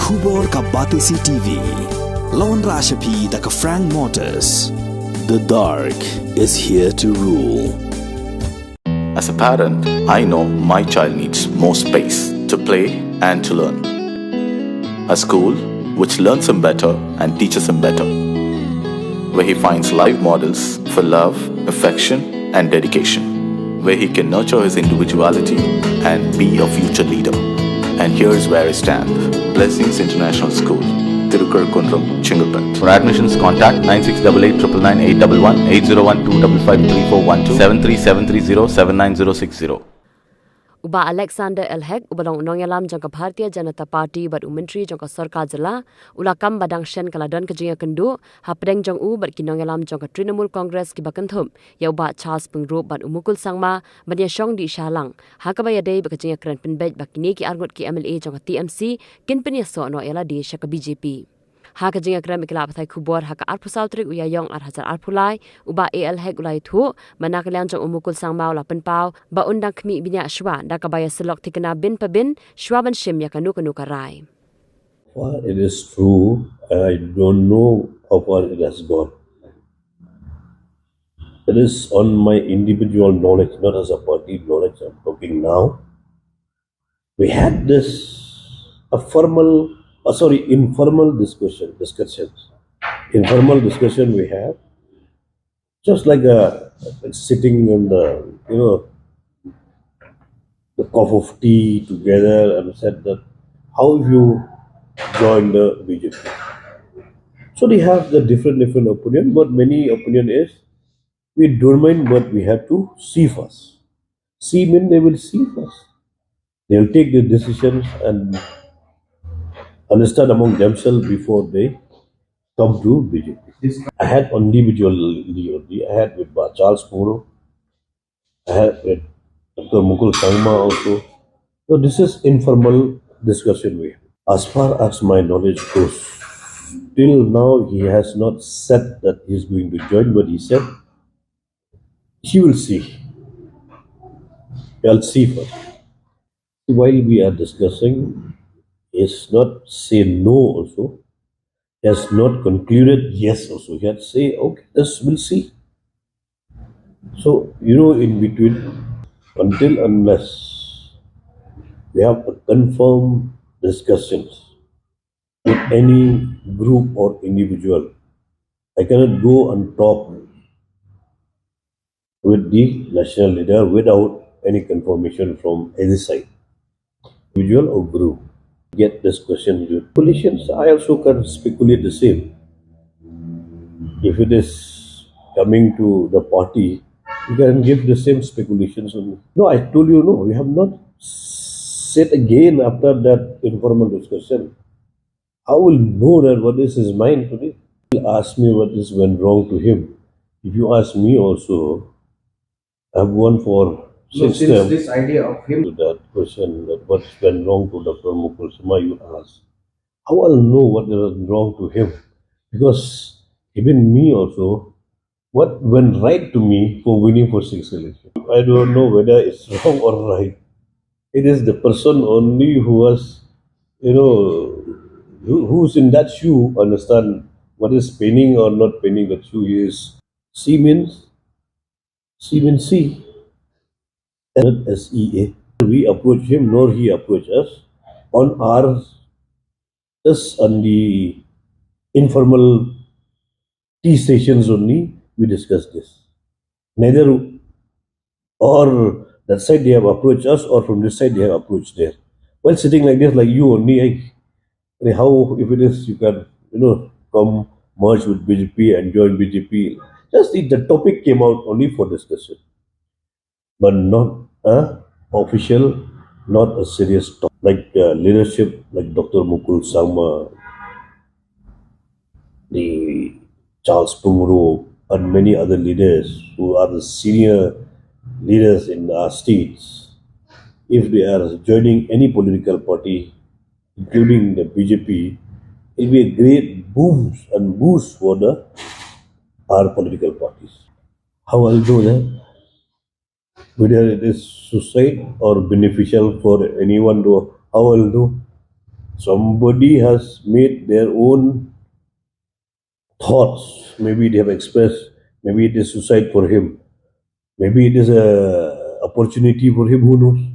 Khubor ka Batisi TV. Lawan Rashapi da ka Frank Motors. The dark is here to rule. As a parent, I know my child needs more space to play and to learn. A school which learns him better and teaches him better, where he finds live models for love, affection and dedication, where he can nurture his individuality and be a future leader. And here's where I stand. Blessings International School, Tirukurakkundram, Chingalpet. For admissions, contact 9688999811 8012553412 73730 Uba Alexander Elhek ubalong nongyalam jangka Bharatiya Janata Party bat umentri jangka Sarkar Jala ulakam badang shen kaladon kejinga kendu hapdeng jong u bat kinongyalam jangka Trinamool Congress ki bakanthum ya uba Charles Pengro bat Mukul Sangma banya shong di Shalang hakabaya dei bakajinga kran penbej bakini ki argot ki MLA jangka TMC kin penya so no yala di shaka BJP haka jinga kram ikla pathai khubor haka arpusal trik uyayong arhazar arpulai uba AL hek ulai thu manakalian jong umukul sangma ula penpau ba undang khmi binya shwa da kabaya selok tikana bin pabin shwa ban shim yakanu kanu karai. Well, it is true. I don't know how far it has gone. It is on my individual knowledge, not as a party knowledge. I'm talking now. We had informal discussions. Informal discussion we have, just like sitting in the cup of tea together and said that how you join the BJP. So they have the different opinion, but many opinion is we don't mind, but we have to see first. See mean they will see first. They will take the decisions and understand among themselves before they come to BJP. I had individually, I had with Charles Puro, I had with Dr. Mukul Sangma also. So this is informal discussion we have. As far as my knowledge goes, till now he has not said that he is going to join, but he said he will see. I'll see first. While we are discussing, he has not say no also. He has not concluded yes also. He has say, okay, we'll see. So, in between, until unless we have a confirmed discussions with any group or individual, I cannot go and talk with the national leader without any confirmation from either side, individual or group. Get this question with politicians, I also can speculate the same. If it is coming to the party, you can give the same speculations on me. No, I told you no, we have not said again after that informal discussion. I will know that what is his mind today. He'll ask me what is went wrong to him. If you ask me also, I have one for since this idea of him to that question that what went wrong to Dr. Mukul Sharma, you ask. How I'll know what was wrong to him? Because even me also, what went right to me for winning for 6 elections? I don't know whether it's wrong or right. It is the person only who was, who's in that shoe understand what is paining or not paining that shoe is. C means C. Not SEA. We approach him, nor he approach us. On the informal tea stations only, we discuss this. Neither or that side they have approached us, or from this side they have approached there. While sitting like this, like you only, how if it is you can come merge with BJP and join BJP. Just the topic came out only for discussion, but not official, not a serious talk. Like leadership, like Dr. Mukul Sharma, the Charles Pungro, and many other leaders who are the senior leaders in our states, if they are joining any political party, including the BJP, it will be a great boost for our political parties. How I'll do that? Whether it is suicide or beneficial for anyone to, how I'll do? Somebody has made their own thoughts. Maybe they have expressed. Maybe it is suicide for him. Maybe it is a opportunity for him. Who knows?